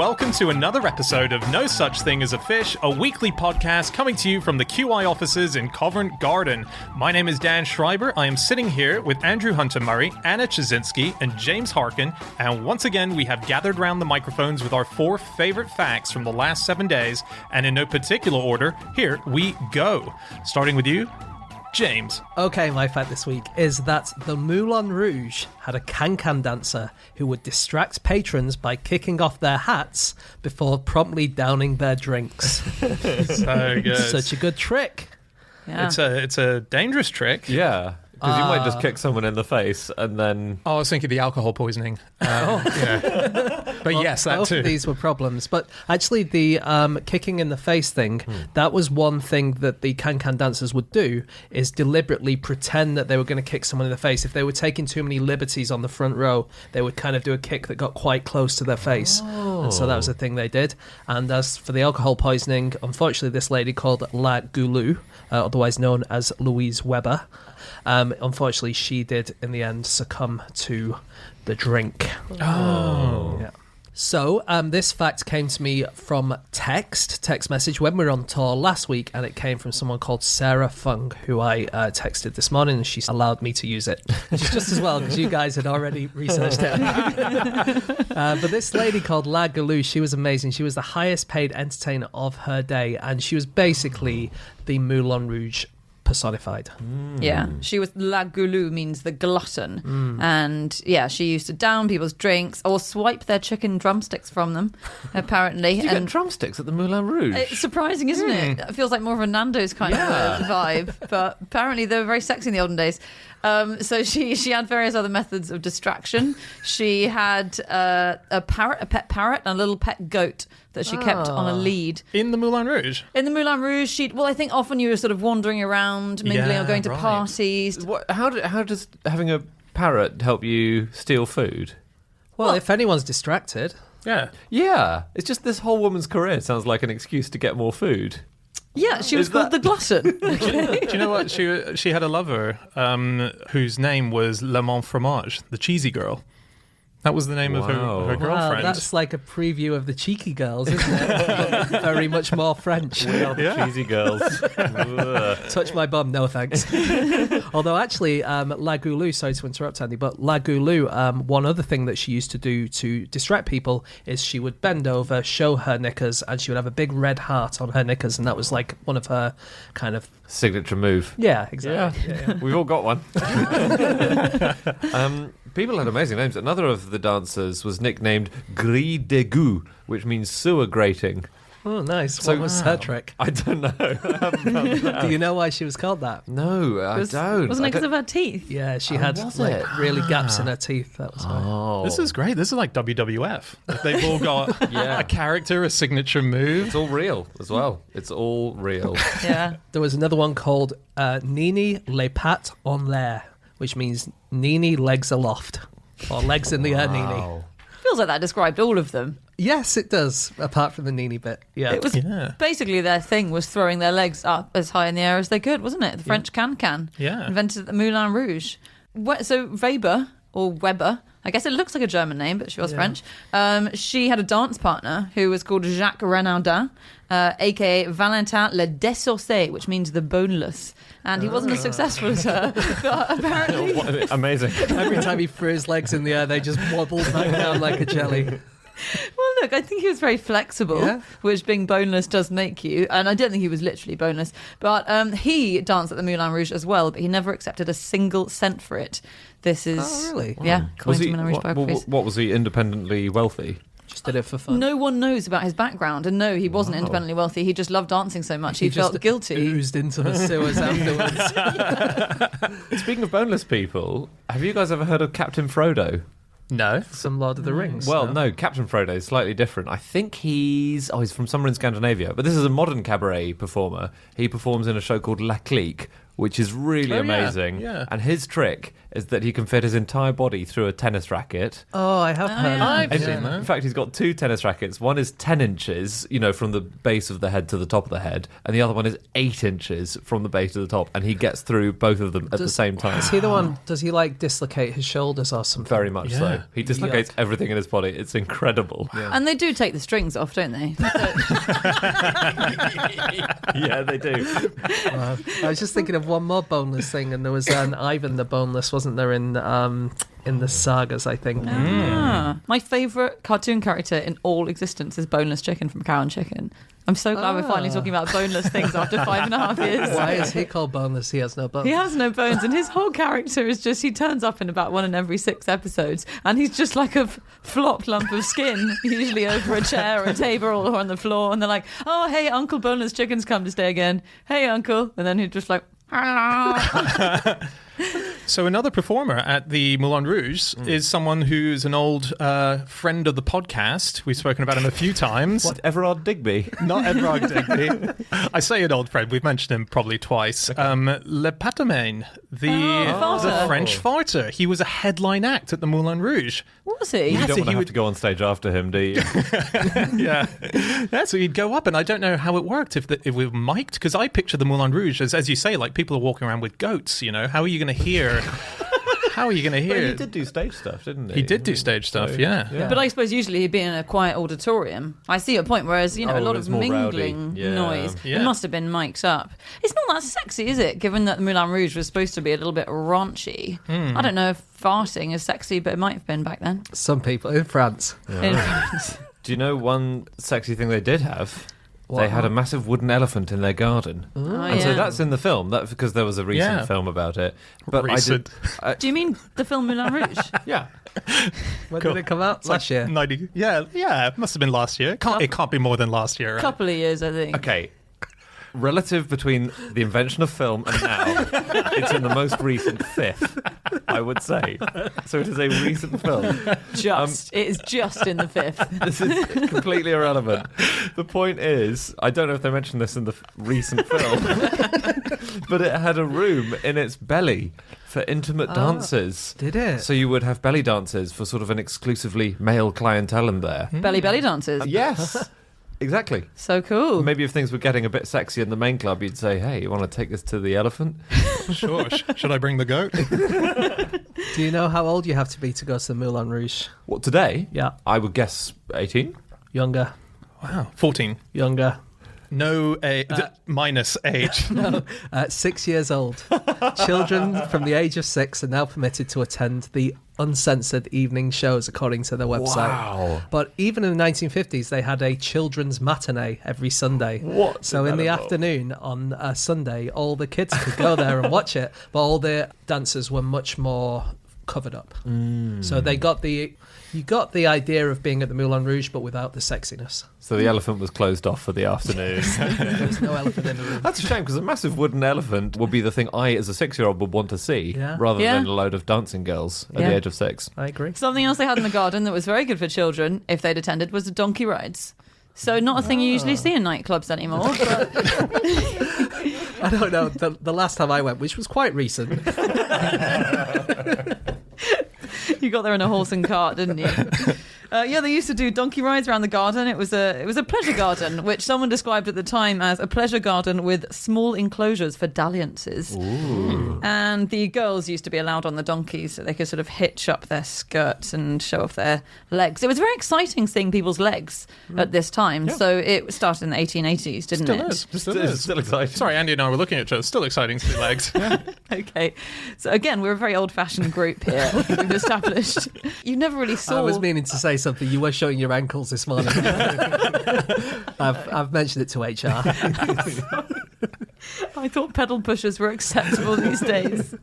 welcome to another episode of No Such Thing as a Fish, a weekly podcast coming to you from the QI offices in Covent Garden. My name is Dan Schreiber. I am sitting here with Andrew Hunter-Murray, Anna Chazinski, and James Harkin, and once again we have gathered round the microphones with our 4 favorite facts from the last 7 days, and in no particular order, here we go. Starting with you, James. Okay, my fact this week is that the Moulin Rouge had a can-can dancer who would distract patrons by kicking off their hats before promptly downing their drinks. So good. Such a good trick. Yeah. It's a dangerous trick. Yeah, because you might just kick someone in the face and then... Oh, I was thinking the alcohol poisoning. But yes, that both too. of these were problems. But actually, the kicking in the face thing, that was one thing that the can-can dancers would do, is deliberately pretend that they were going to kick someone in the face. If they were taking too many liberties on the front row, they would kind of do a kick that got quite close to their face. And so that was the thing they did. And as for the alcohol poisoning, unfortunately, this lady called La Goulou, otherwise known as Louise Weber, unfortunately, she did in the end succumb to the drink. Oh. Yeah. So, this fact came to me from text message when we were on tour last week, and it came from someone called Sarah Fung, who I texted this morning, and she allowed me to use it. Which is just as well, because you guys had already researched it. But this lady called La Goulou, she was amazing. She was the highest paid entertainer of her day, and she was basically the Moulin Rouge personified. Yeah, she was La Goulou, means the glutton, and yeah, she used to down people's drinks or swipe their chicken drumsticks from them, apparently. Did you get drumsticks at the Moulin Rouge? It's surprising, isn't it? It feels like more of a Nando's kind of vibe, but apparently they were very sexy in the olden days. So she had various other methods of distraction. She had a pet parrot, and a little pet goat that she kept on a lead. In the Moulin Rouge? In the Moulin Rouge, I think often you were sort of wandering around, mingling or going to parties. How does having a parrot help you steal food? Well, if anyone's distracted. Yeah. Yeah, it's just this whole woman's career sounds like an excuse to get more food. Yeah, she was called the glutton. Do you know what? She had a lover whose name was Le Mont Fromage, the cheesy girl. That was the name of her girlfriend. Wow, that's like a preview of the Cheeky Girls, isn't it? Very much more French. We are the cheesy girls. Touch my bum, no thanks. Although actually, La Goulou, sorry to interrupt, Andy, but La Goulou, one other thing that she used to do to distract people is she would bend over, show her knickers, and she would have a big red heart on her knickers, and that was like one of her kind of... signature move. Yeah, exactly. Yeah. We've all got one. People had amazing names. Another of the dancers was nicknamed Grille d'égout, which means sewer grating. Oh, nice. What was her trick? I don't know. Do you know why she was called that? No, I don't. Wasn't it because of her teeth? Yeah, she had really gaps in her teeth. That was why. This is great. This is like WWF. They've all got a character, a signature move. It's all real as well. It's all real. Yeah. There was another one called Nini les pattes en l'air, which means Nini legs aloft, or legs in the air Nini. Feels like that described all of them. Yes, it does, apart from the Nini bit. Yeah. It was basically their thing was throwing their legs up as high in the air as they could, wasn't it? The French can-can. Yeah. Invented at the Moulin Rouge. So Weber, or Weber, I guess it looks like a German name, but she was French. She had a dance partner who was called Jacques Renaudin, a.k.a. Valentin Le Dessaucé, which means the boneless. And he wasn't as successful as her, but apparently... Amazing. Every time he threw his legs in the air, they just wobbled back down like a jelly. Well, look, I think he was very flexible, which being boneless does make you. And I don't think he was literally boneless. But he danced at the Moulin Rouge as well, but he never accepted a single cent for it. This is... Oh, really? Yeah, according to Moulin Rouge biographies. What was he, independently wealthy? Just did it for fun. No one knows about his background, and no, he wasn't independently wealthy. He just loved dancing so much. He felt guilty. Oozed into the sewers afterwards. Speaking of boneless people, have you guys ever heard of Captain Frodo? No. Some Lord of the Rings. Well, no, Captain Frodo is slightly different. I think he's from somewhere in Scandinavia, but this is a modern cabaret performer. He performs in a show called La Clique, which is really Oh, yeah, amazing. yeah. And his trick is that he can fit his entire body through a tennis racket. Oh, I have heard. yeah. I've And seen that. in fact, he's got 2 tennis rackets. One is 10 inches, you know, from the base of the head to the top of the head, and the other one is 8 inches from the base to the top, and he gets through both of them at the same time. Is he the one? Does he like dislocate his shoulders or something? Very much Yeah. so. He dislocates Yuck. everything in his body. It's incredible. And they do take the strings off, don't they? Yeah, they do. I was just thinking of one more boneless thing, and there was an Ivan the Boneless, wasn't there, in the sagas, I think. My favourite cartoon character in all existence is Boneless Chicken from Cow and Chicken. I'm so glad we're finally talking about boneless things after 5.5 years. Why is he called boneless? He has no bones. He has no bones, and his whole character is just, he turns up in about 1 in every 6 episodes, and he's just like a flopped lump of skin, usually over a chair or a table or on the floor, and they're like, oh, hey, Uncle Boneless Chicken's come to stay again. Hey, Uncle. And then he's just like, hello. So another performer at the Moulin Rouge is someone who's an old friend of the podcast. We've spoken about him a few times. What, Everard Digby? Not Everard Digby. I say an old friend. We've mentioned him probably twice. Le Patamane, the farter. French farter. He was a headline act at the Moulin Rouge. Was he? You Yeah, don't so want to he have would- to go on stage after him, do you? Yeah. Yeah, so he'd go up, and I don't know how it worked, if we were mic'd, because I picture the Moulin Rouge as you say, like people are walking around with goats, you know. How are you going to hear? How are you going to hear? But he did do stage stuff, didn't he? He did do stage stuff, yeah. But I suppose usually he'd be in a quiet auditorium. I see your point, whereas, you know, Oh, a lot it of was more mingling rowdy. Yeah. noise. Yeah. It must have been mic'd up. It's not that sexy, is it? Given that the Moulin Rouge was supposed to be a little bit raunchy. I don't know if farting is sexy, but it might have been back then. Some people in France. In France. Do you know one sexy thing they did have? What? They had a massive wooden elephant in their garden. Oh, And so yeah. that's in the film, that's because there was a recent Yeah. film about it. But Recent. Do you mean the film Moulin Rouge? Yeah. When Cool. did it come out? It's like Last year. 90, yeah, it must have been last year. It can't be more than last year, A right? couple of years, I think. Okay. Relative between the invention of film and now, it's in the most recent fifth, I would say. So it is a recent film. It is just in the fifth. This is completely irrelevant. The point is, I don't know if they mentioned this in the recent film, but it had a room in its belly for intimate dances. Did it? So you would have belly dances for sort of an exclusively male clientele in there. Belly dances. Yes, exactly. So cool. Maybe if things were getting a bit sexy in the main club, you'd say, hey, you want to take this to the elephant? Sure. Should I bring the goat? Do you know how old you have to be to go to the Moulin Rouge? What, today? Yeah. I would guess 18. Younger. Wow, 14. Younger. No minus age. 6 years old. Children from the age of 6 are now permitted to attend the uncensored evening shows, according to their website. Wow. But even in the 1950s, they had a children's matinee every Sunday. What So did in that the involve? afternoon on a Sunday, all the kids could go there and watch it, but all the dancers were much more covered up. So they got you got the idea of being at the Moulin Rouge, but without the sexiness. So the elephant was closed off for the afternoon. There was no elephant in the room. That's a shame, because a massive wooden elephant would be the thing I, as a 6-year-old, would want to see, Yeah. rather Yeah. than a load of dancing girls at Yeah. the age of 6. I agree. Something else they had in the garden that was very good for children, if they'd attended, was the donkey rides. So not a thing you usually see in nightclubs anymore. But I don't know. The last time I went, which was quite recent, you got there in a horse and cart, didn't you? Yeah, they used to do donkey rides around the garden. It was a pleasure garden, which someone described at the time as a pleasure garden with small enclosures for dalliances. Ooh. And the girls used to be allowed on the donkeys so they could sort of hitch up their skirts and show off their legs. It was very exciting seeing people's legs at this time. Yeah. So it started in the 1880s, didn't Still it? is. Still It's is. still exciting. Sorry, Andy and I were looking at each other. Still exciting to see legs. Okay. So again, we're a very old-fashioned group here. We've established. You never really saw. I was meaning to say something. You were showing your ankles this morning. I've mentioned it to HR. I thought pedal pushers were acceptable these days.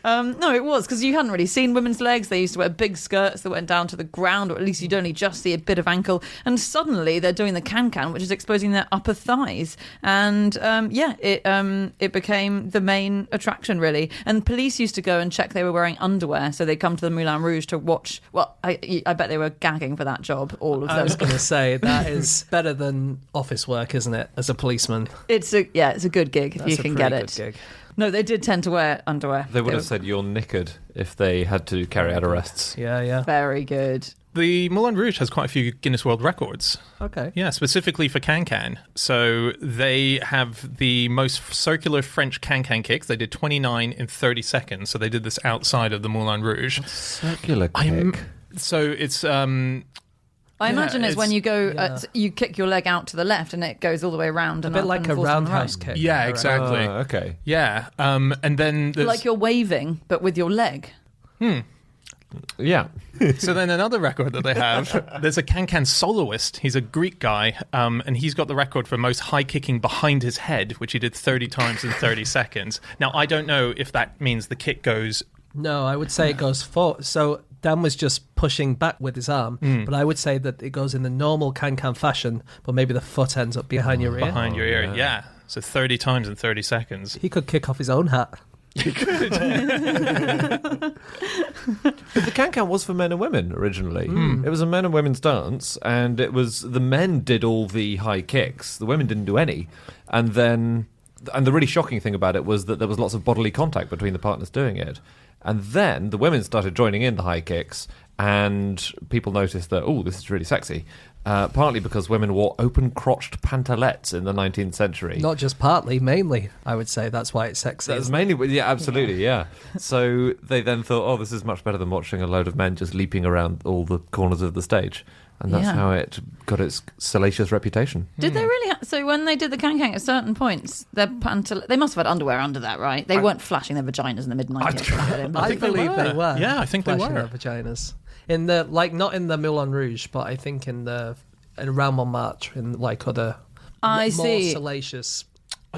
No, it was, because you hadn't really seen women's legs. They used to wear big skirts that went down to the ground, or at least you'd only just see a bit of ankle. And suddenly they're doing the can-can, which is exposing their upper thighs. And it became the main attraction, really. And police used to go and check they were wearing underwear, so they'd come to the Moulin Rouge to watch. Well, I bet they were gagging for that job, all of I them. was going to say, that is better than office work, isn't it, as a policeman? It's a good gig if That's you a can pretty get good it. gig. No, they did tend to wear underwear. They would have said you're knickered if they had to carry out arrests. Yeah. Very good. The Moulin Rouge has quite a few Guinness World Records. Okay. Yeah, specifically for can-can. So they have the most circular French can-can kicks. They did 29 in 30 seconds. So they did this outside of the Moulin Rouge. Circular kick. So it's... I imagine it's when you go, you kick your leg out to the left and it goes all the way around. A and bit up like and a falls on the roundhouse right. kick. Yeah, exactly. Okay. Yeah. And then... there's- Like you're waving, but with your leg. Yeah. So then another record that they have, there's a can-can soloist. He's a Greek guy, and he's got the record for most high kicking behind his head, which he did 30 times in 30 seconds. Now, I don't know if that means the kick goes... No, I would say it goes forward. So Dan was just pushing back with his arm, but I would say that it goes in the normal can-can fashion, but maybe the foot ends up behind your ear. Behind your ear, yeah. So 30 times in 30 seconds. He could kick off his own hat. But the can-can was for men and women originally. It was a men and women's dance, and it was the men did all the high kicks. The women didn't do any. And the really shocking thing about it was that there was lots of bodily contact between the partners doing it. And then the women started joining in the high kicks, and people noticed that, oh, this is really sexy. Partly because women wore open-crotched pantalettes in the 19th century. Not just partly, mainly, I would say. That's why it's sexy. That's mainly, yeah, absolutely, yeah. So they then thought, oh, this is much better than watching a load of men just leaping around all the corners of the stage. And that's how it got its salacious reputation. Did they really? So when they did the can-can at certain points, they must have had underwear under that, right? They weren't flashing their vaginas in the mid-90s. I believe they were. Yeah, I think they flashing were. their vaginas. In the, like, not in the Moulin Rouge, but I think in around Montmartre, in like other more salacious.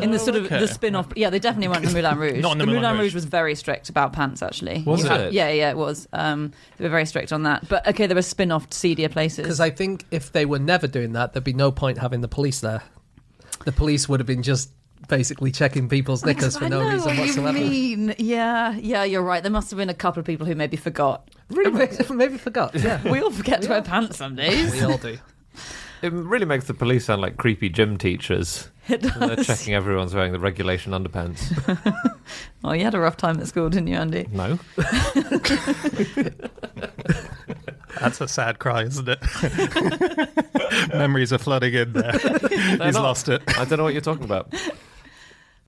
In the sort of okay. the spin-off, yeah, they definitely weren't in the Moulin Rouge. Not in the Moulin Rouge. Was very strict about pants, actually. Was it? Yeah, it was. They were very strict on that. But okay, there were spin-off, seedier places. Because I think if they were never doing that, there'd be no point having the police there. The police would have been just basically checking people's knickers for no reason whatsoever. Yeah, you're right. There must have been a couple of people who maybe forgot. Maybe forgot. Yeah, We all forget to wear pants some days. we all do. It really makes the police sound like creepy gym teachers. It does. They're checking everyone's wearing the regulation underpants. Oh, you had a rough time at school, didn't you, Andy? No. That's a sad cry, isn't it? Memories are flooding in there. He's lost it. I don't know what you're talking about.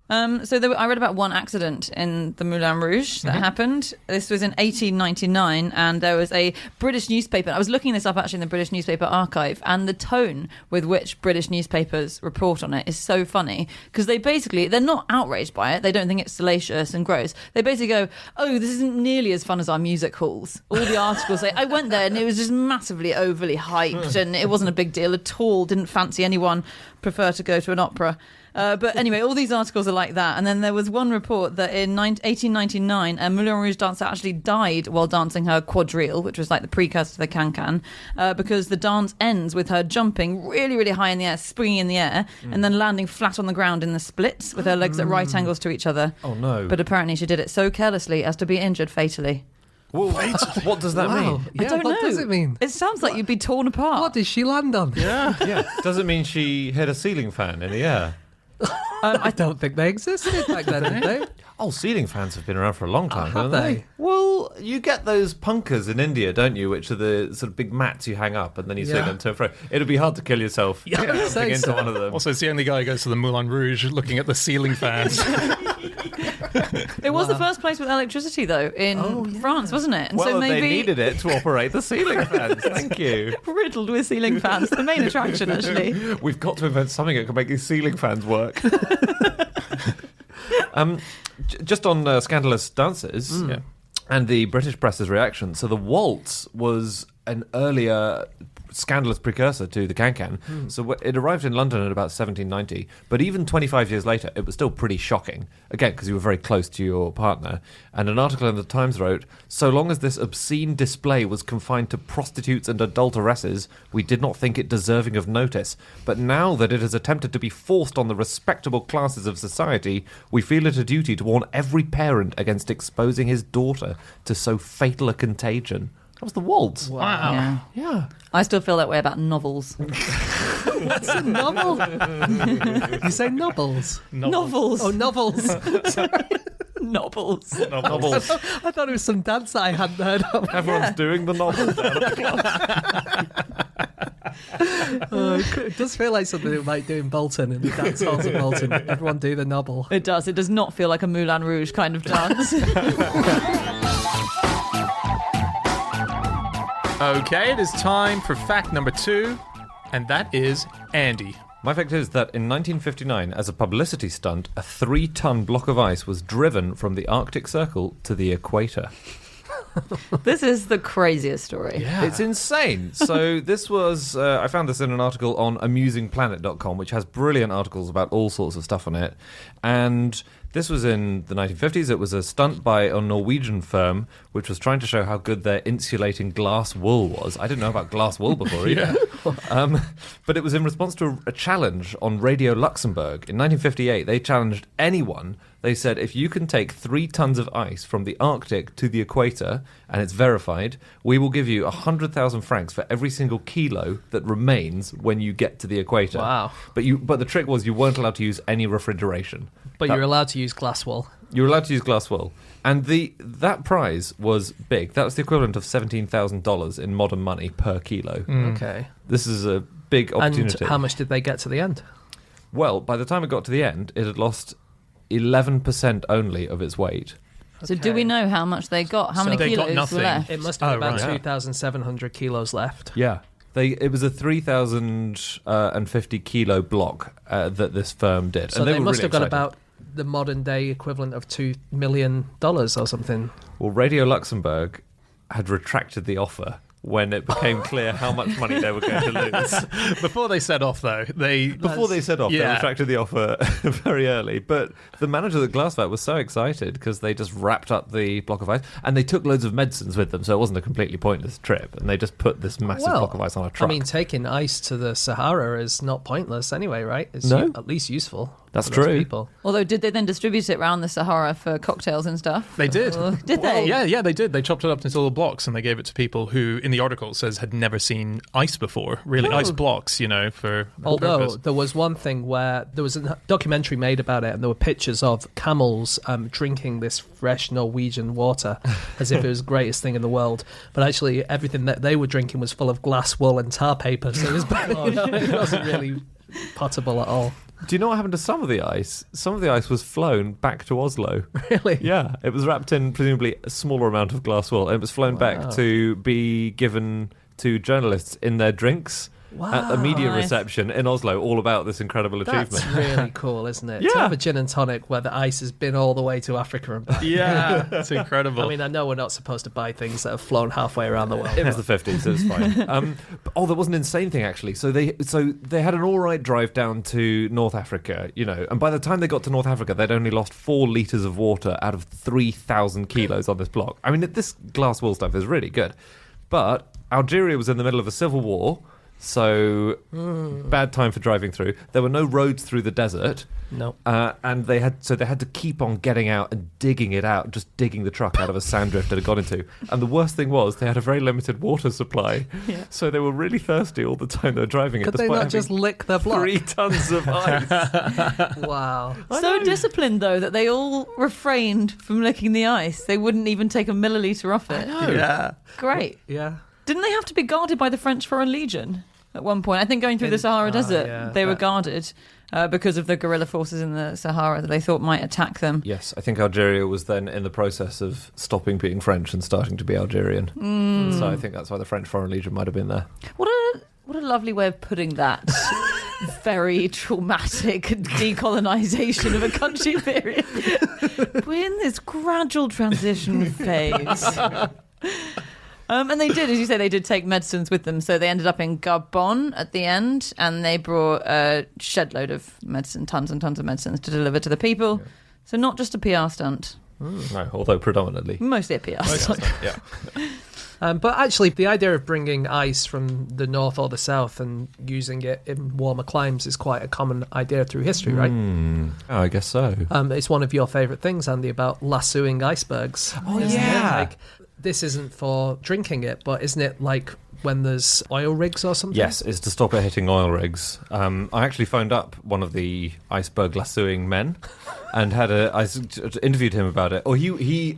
I read about one accident in the Moulin Rouge that happened. This was in 1899, and there was a British newspaper. I was looking this up actually in the British newspaper archive, and the tone with which British newspapers report on it is so funny because they're not outraged by it. They don't think it's salacious and gross. They basically go, "Oh, this isn't nearly as fun as our music halls." All the articles say, "I went there and it was just massively overly hyped, and it wasn't a big deal at all. Didn't fancy anyone. Prefer to go to an opera." But anyway, all these articles are like that. And then there was one report that in 1899, a Moulin Rouge dancer actually died while dancing her quadrille, which was like the precursor to the can-can, because the dance ends with her jumping really, really high in the air, springing in the air, and then landing flat on the ground in the splits with her legs at right angles to each other. Oh, no. But apparently she did it so carelessly as to be injured fatally. Whoa, what does that mean? Yeah, I don't know. what does it mean? It sounds like you'd be torn apart. What did she land on? Yeah. Does it mean she hit a ceiling fan in the air? I don't think they existed back then, did they? Oh, ceiling fans have been around for a long time, Have haven't they? Well, you get those punkers in India, don't you? Which are the sort of big mats you hang up and then you swing them to and fro. It'd be hard to kill yourself jumping into one of them. Also, it's the only guy who goes to the Moulin Rouge looking at the ceiling fans. It was the first place with electricity, though, in France, wasn't it? And Well, so maybe they needed it to operate the ceiling fans. Thank you. riddled with ceiling fans. The main attraction, actually. We've got to invent something that can make these ceiling fans work. Just on scandalous dances and the British press's reaction. So the waltz was an earlier scandalous precursor to the can-can. So it arrived in London in about 1790, but even 25 years later, it was still pretty shocking. Again, because you were very close to your partner. And an article in the Times wrote, "So long as this obscene display was confined to prostitutes and adulteresses, we did not think it deserving of notice. But now that it has attempted to be forced on the respectable classes of society, we feel it a duty to warn every parent against exposing his daughter to so fatal a contagion." That was the waltz. Wow. Yeah. I still feel that way about novels. What's a novel? You say novels? Novels. Oh, novels. Sorry. Novels. Novels. I thought it was some dance that I hadn't heard of. Everyone's doing the novel down at the class. It does feel like something that might do in Bolton, in the dance halls of Bolton. Everyone do the novel. It does. It does not feel like a Moulin Rouge kind of dance. Okay, it is time for fact number 2, and that is Andy. My fact is that in 1959, as a publicity stunt, a 3-ton block of ice was driven from the Arctic Circle to the equator. This is the craziest story. It's insane. So this was, I found this in an article on amusingplanet.com, which has brilliant articles about all sorts of stuff on it. And this was in the 1950s. It was a stunt by a Norwegian firm, which was trying to show how good their insulating glass wool was. I didn't know about glass wool before either. But it was in response to a challenge on Radio Luxembourg. In 1958, they challenged anyone. They said, if you can take 3 tons of ice from the Arctic to the equator, and it's verified, we will give you 100,000 francs for every single kilo that remains when you get to the equator. Wow. But the trick was you weren't allowed to use any refrigeration. But you're allowed to use glass wool. You're allowed to use glass wool. And that prize was big. That was the equivalent of $17,000 in modern money per kilo. Okay. This is a big opportunity. And how much did they get to the end? Well, by the time it got to the end, it had lost 11% only of its weight. So do we know how much they got? How many they got kilos nothing. left? It must have been about right. 2,700 kilos left. Yeah. It was a 3,050 kilo block that this firm did. So and they were must really have got excited. about the modern day equivalent of $2 million or something. Well, Radio Luxembourg had retracted the offer when it became clear how much money they were going to lose. Before they set off, though, they retracted the offer very early. But the manager of the glass vat was so excited because they just wrapped up the block of ice and they took loads of medicines with them, so it wasn't a completely pointless trip. And they just put this massive block of ice on a truck. I mean, taking ice to the Sahara is not pointless anyway, right? It's at least useful. That's for those true. People. Although, did they then distribute it around the Sahara for cocktails and stuff? They did. Did they? Yeah, they did. They chopped it up into little blocks and they gave it to people who, in the article, says had never seen ice before. Really, ice blocks, for Although purpose. there was one thing where there was a documentary made about it, and there were pictures of camels drinking this fresh Norwegian water as if it was the greatest thing in the world. But actually, everything that they were drinking was full of glass wool and tar paper, so it was it wasn't really potable at all. Do you know what happened to some of the ice? Some of the ice was flown back to Oslo. Really? Yeah, it was wrapped in presumably a smaller amount of glass wool, and it was flown back to be given to journalists in their drinks at a media Nice. reception in Oslo, all about this incredible achievement. That's really cool, isn't it? Yeah. To have a gin and tonic where the ice has been all the way to Africa and back. Yeah, it's incredible. I mean, I know we're not supposed to buy things that have flown halfway around the world. It was the 50s, so it's fine. There was an insane thing actually. So they had an all right drive down to North Africa, and by the time they got to North Africa, they'd only lost 4 litres of water out of 3,000 kilos on this block. I mean, this glass wool stuff is really good, but Algeria was in the middle of a civil war. So bad time for driving through. There were no roads through the desert. No. And they had to keep on getting out and digging it out, just digging the truck out of a sand drift that had got into. And the worst thing was they had a very limited water supply. Yeah. So they were really thirsty all the time they were driving it. Could they not just lick the block? 3 tons of ice. Wow. So disciplined, though, that they all refrained from licking the ice. They wouldn't even take a milliliter off it. yeah. Great. Yeah. Didn't they have to be guarded by the French Foreign Legion at one point? I think going through the Sahara Desert, they were guarded because of the guerrilla forces in the Sahara that they thought might attack them. Yes, I think Algeria was then in the process of stopping being French and starting to be Algerian. So I think that's why the French Foreign Legion might have been there. What a lovely way of putting that. Very traumatic decolonisation of a country period. We're in this gradual transition phase. And they did, as you say, they did take medicines with them. So they ended up in Gabon at the end, and they brought a shed load of medicine, tons and tons of medicines to deliver to the people. Yeah. So not just a PR stunt. No, although predominantly. Mostly a PR stunt. Yeah. But actually, the idea of bringing ice from the north or the south and using it in warmer climes is quite a common idea through history, right? Oh, I guess so. It's one of your favourite things, Andy, about lassoing icebergs. Oh, yeah. this isn't for drinking it, but isn't it like when there's oil rigs or something? Yes, it's to stop it hitting oil rigs. I actually phoned up one of the iceberg lassoing men and I interviewed him about it. He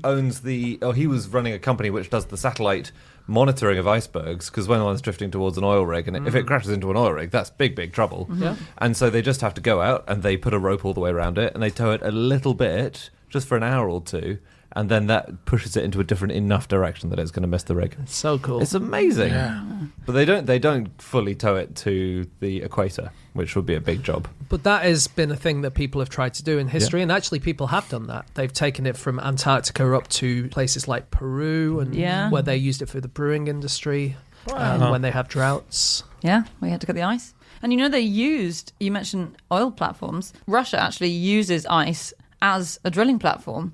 was running a company which does the satellite monitoring of icebergs, because when one's drifting towards an oil rig, and if it crashes into an oil rig, that's big trouble. Yeah. And so they just have to go out and they put a rope all the way around it and they tow it a little bit just for an hour or two, and then that pushes it into a different enough direction that it's going to miss the rig. It's so cool. It's amazing. Yeah. But they don't fully tow it to the equator, which would be a big job. But that has been a thing that people have tried to do in history, and actually people have done that. They've taken it from Antarctica up to places like Peru, and where they used it for the brewing industry, when they have droughts. Yeah, we had to cut the ice. And you mentioned oil platforms. Russia actually uses ice as a drilling platform.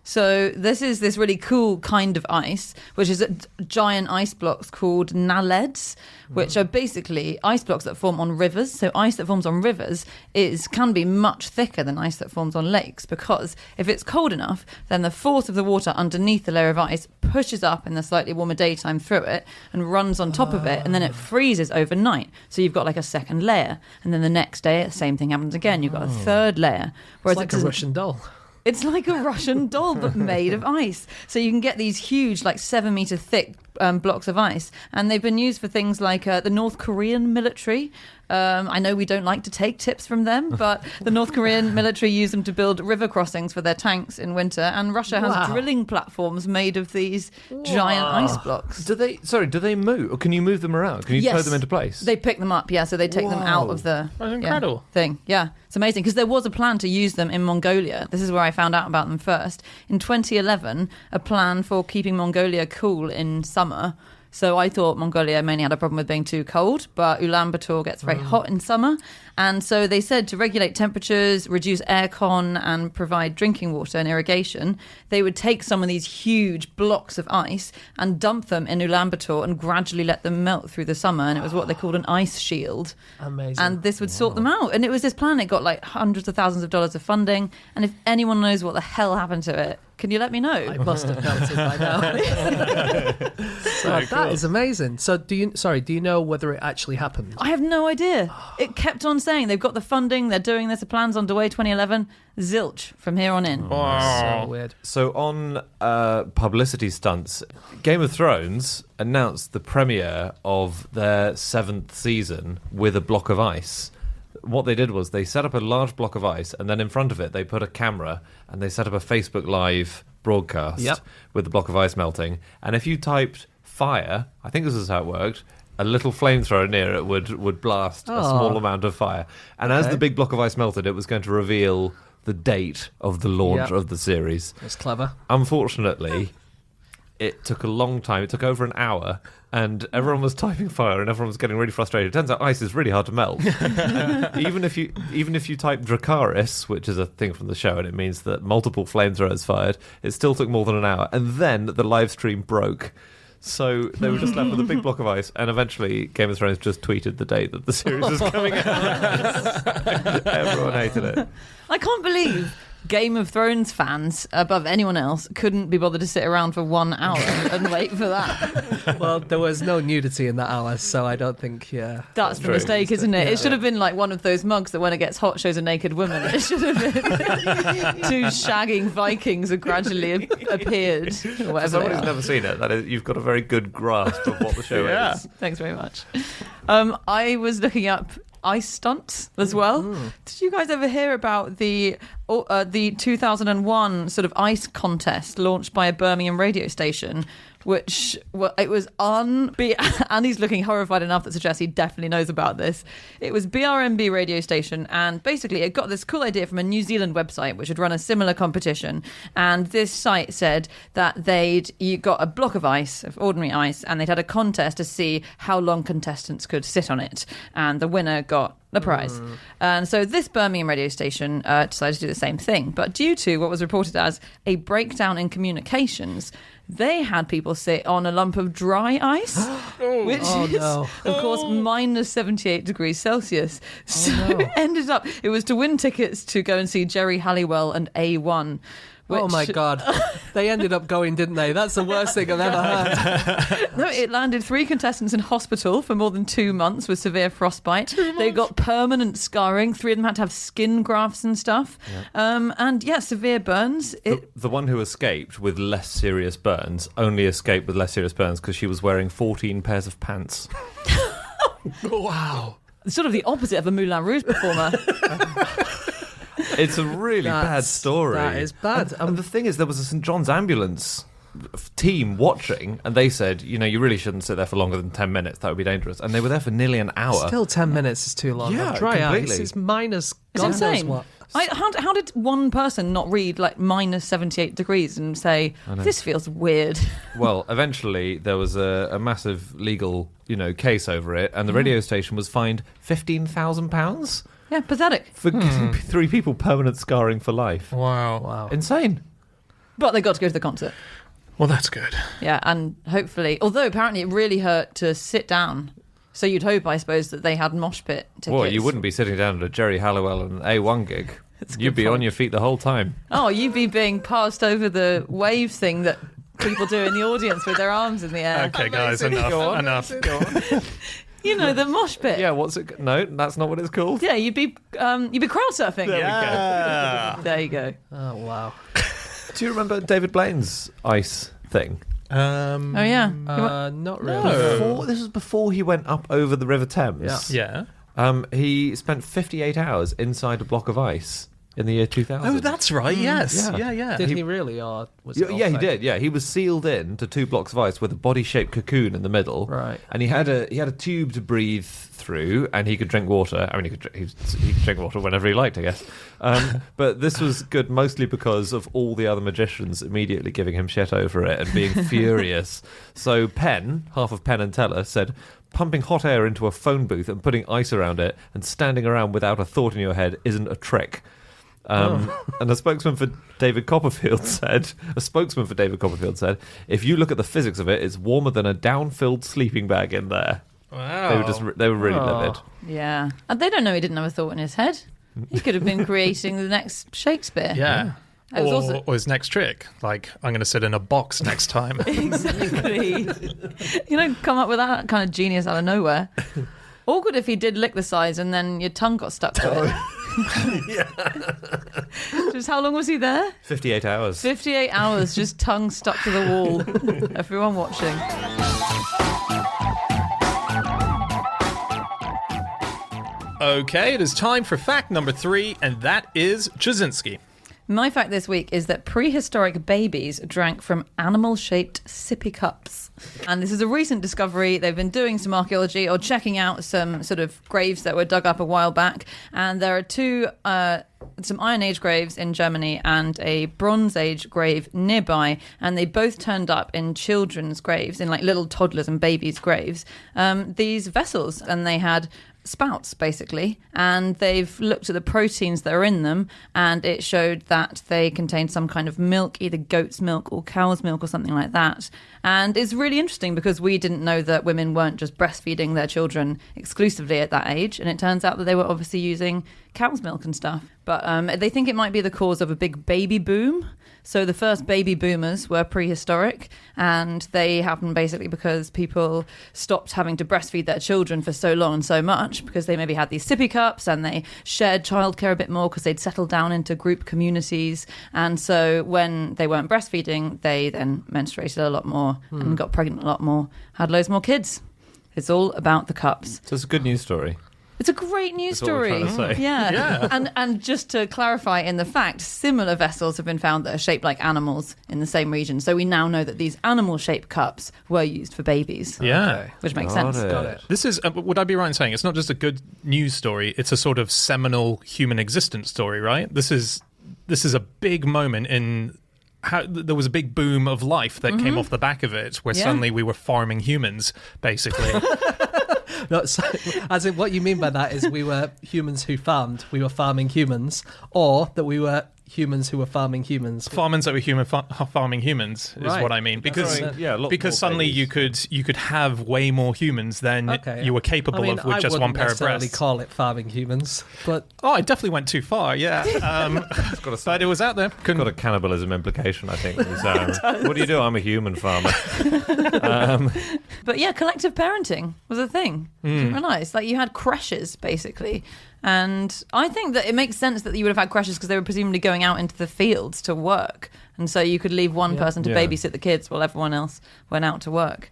So this is this really cool kind of ice, which is giant ice blocks called naleds, which are basically ice blocks that form on rivers. So ice that forms on rivers can be much thicker than ice that forms on lakes, because if it's cold enough, then the force of the water underneath the layer of ice pushes up in the slightly warmer daytime through it and runs on top of it, and then it freezes overnight. So you've got like a second layer, and then the next day, the same thing happens again. You've got a third layer. Whereas it's like a Russian doll. It's like a Russian doll, but made of ice. So you can get these huge, like 7-meter thick blocks of ice. And they've been used for things like the North Korean military. I know we don't like to take tips from them, but the North Korean military use them to build river crossings for their tanks in winter. And Russia has drilling platforms made of these giant ice blocks. Do they move? Or can you move them around? Can you tow them into place? They pick them up, so they take them out of the thing. Yeah, it's amazing, because there was a plan to use them in Mongolia. This is where I found out about them first. In 2011, a plan for keeping Mongolia cool in summer. So I thought Mongolia mainly had a problem with being too cold, but Ulaanbaatar gets very hot in summer. And so they said to regulate temperatures, reduce aircon, and provide drinking water and irrigation, they would take some of these huge blocks of ice and dump them in Ulaanbaatar and gradually let them melt through the summer. And it was what they called an ice shield. Amazing. And this would sort them out. And it was this plan. It got like hundreds of thousands of dollars of funding. And if anyone knows what the hell happened to it, can you let me know? I must have melted by now. That is amazing. So do you know whether it actually happened? I have no idea. It kept on saying they've got the funding, they're doing this, the plan's underway, 2011. Zilch from here on in. So weird. So on publicity stunts, Game of Thrones announced the premiere of their 7th season with a block of ice. What they did was they set up a large block of ice, and then in front of it they put a camera and they set up a Facebook Live broadcast with the block of ice melting. And if you typed fire, I think this is how it worked, a little flamethrower near it would blast a small amount of fire. And as the big block of ice melted, it was going to reveal the date of the launch of the series. That's clever. Unfortunately, it took a long time. It took over an hour, and everyone was typing fire, and everyone was getting really frustrated. It turns out ice is really hard to melt. even if you type Dracarys, which is a thing from the show, and it means that multiple flamethrowers fired, it still took more than an hour. And then the live stream broke. So they were just left with a big block of ice, and eventually Game of Thrones just tweeted the date that the series was coming out. Everyone hated it. I can't believe Game of Thrones fans, above anyone else, couldn't be bothered to sit around for 1 hour and wait for that. Well, there was no nudity in that hour, so I don't think, That's the mistake, isn't it? It should have been like one of those mugs that when it gets hot shows a naked woman. It should have been two shagging Vikings who gradually appeared. Or whatever. For someone who's never seen it, you've got a very good grasp of what the show is. Thanks very much. I was looking up ice stunts as well. Did you guys ever hear about the 2001 sort of ice contest launched by a Birmingham radio station, which it was on Andy's looking horrified enough that suggests he definitely knows about this. It was BRMB radio station, and basically it got this cool idea from a New Zealand website which had run a similar competition, and this site said that you got a block of ice, of ordinary ice, and they'd had a contest to see how long contestants could sit on it, and the winner got the prize. And so this Birmingham radio station decided to do the same thing, but due to what was reported as a breakdown in communications, they had people sit on a lump of dry ice, which is, of course, minus 78 degrees Celsius. So it ended up, it was to win tickets to go and see Jerry Halliwell and A1. Oh my God. They ended up going, didn't they? That's the worst thing I've ever heard. No, it landed 3 contestants in hospital for more than 2 months with severe frostbite. They got permanent scarring. 3 of them had to have skin grafts and stuff. And severe burns. The one who escaped with less serious burns only escaped with less serious burns because she was wearing 14 pairs of pants. Wow. Sort of the opposite of a Moulin Rouge performer. It's a really bad story. That is bad. And the thing is, there was a St John's ambulance team watching, and they said, you really shouldn't sit there for longer than 10 minutes. That would be dangerous. And they were there for nearly an hour. Still 10 minutes is too long. Yeah, Dry completely. ice is minus It's God knows insane. what. How did one person not read like minus 78 degrees and say, this feels weird? Well, eventually there was a massive legal, case over it, and the radio station was fined £15,000 Yeah, pathetic. for 3 people permanent scarring for life. Wow. Insane. But they got to go to the concert. Well, that's good. Yeah, and hopefully, although apparently it really hurt to sit down. So you'd hope, I suppose, that they had mosh pit tickets. Well, you wouldn't be sitting down at a Jerry Halliwell and an A1 gig. You'd be on your feet the whole time. Oh, you'd be being passed over the wave thing that people do in the audience with their arms in the air. Okay, guys, enough. Go on. The mosh pit. Yeah, what's it? No, that's not what it's called. Yeah, you'd be crowd surfing. Yeah. There you go. Oh, wow. Do you remember David Blaine's ice thing? Oh yeah. Not really. No. This was before he went up over the River Thames. Yeah. He spent 58 hours inside a block of ice in the year 2000. Oh, that's right. Yes. Yeah. Did he really, or was it Yeah, he all did. Yeah, he was sealed in to 2 blocks of ice with a body-shaped cocoon in the middle. Right. And he had a tube to breathe through, and he could drink water. I mean, he could drink water whenever he liked, I guess. But this was good mostly because of all the other magicians immediately giving him shit over it and being furious. So Penn, half of Penn and Teller, said, pumping hot air into a phone booth and putting ice around it and standing around without a thought in your head isn't a trick. And a spokesman for David Copperfield said, if you look at the physics of it, it's warmer than a down-filled sleeping bag in there. Wow. They were really livid. Yeah. And they don't know he didn't have a thought in his head. He could have been creating the next Shakespeare. Yeah. It was also- Or his next trick, like, I'm going to sit in a box next time. Exactly. Come up with that kind of genius out of nowhere. Awkward if he did lick the sides and then your tongue got stuck to it. Just how long was he there? 58 hours. 58 hours, just tongue stuck to the wall. Everyone watching. Okay, it is time for fact number 3, and that is Jasinski. My fact this week is that prehistoric babies drank from animal-shaped sippy cups. And this is a recent discovery. They've been doing some archaeology or checking out some sort of graves that were dug up a while back. And there are some Iron Age graves in Germany and a Bronze Age grave nearby. And they both turned up in children's graves, in like little toddlers and babies' graves, these vessels. And they had spouts, basically, and they've looked at the proteins that are in them, and it showed that they contained some kind of milk, either goat's milk or cow's milk or something like that. And it's really interesting because we didn't know that women weren't just breastfeeding their children exclusively at that age, and it turns out that they were obviously using cow's milk and stuff. But they think it might be the cause of a big baby boom. So the first baby boomers were prehistoric, and they happened basically because people stopped having to breastfeed their children for so long and so much because they maybe had these sippy cups and they shared childcare a bit more because they'd settled down into group communities. And so when they weren't breastfeeding, they then menstruated a lot more and got pregnant a lot more, had loads more kids. It's all about the cups. So it's a good news story. It's a great news That's what we're story. trying to say. Yeah. And just to clarify in the fact, similar vessels have been found that are shaped like animals in the same region. So we now know that these animal-shaped cups were used for babies. Yeah. Okay. Which makes Got sense. it. Got it. This is, would I be right in saying it's not just a good news story, it's a sort of seminal human existence story, right? This is a big moment in how there was a big boom of life that came off the back of it, where suddenly we were farming humans, basically. No, so, as in, what you mean by that is we were humans who farmed. We were farming humans, or that we were humans who were farming humans. Farmers that were farming humans is Right. what I mean, because Right. Yeah, a lot more suddenly babies. you could have way more humans than Okay. you were capable I mean, of with I just one wouldn't pair of necessarily breasts. call it farming humans, but Oh, I definitely went too far. Yeah, but it was out there. Couldn't Got a cannibalism implication, I think. What do you do? I'm a human farmer. But yeah, collective parenting was a thing. Didn't realise. Like you had creches basically, and I think that it makes sense that you would have had creches because they were presumably going out into the fields to work, and so you could leave one person to Yeah. babysit the kids while everyone else went out to work.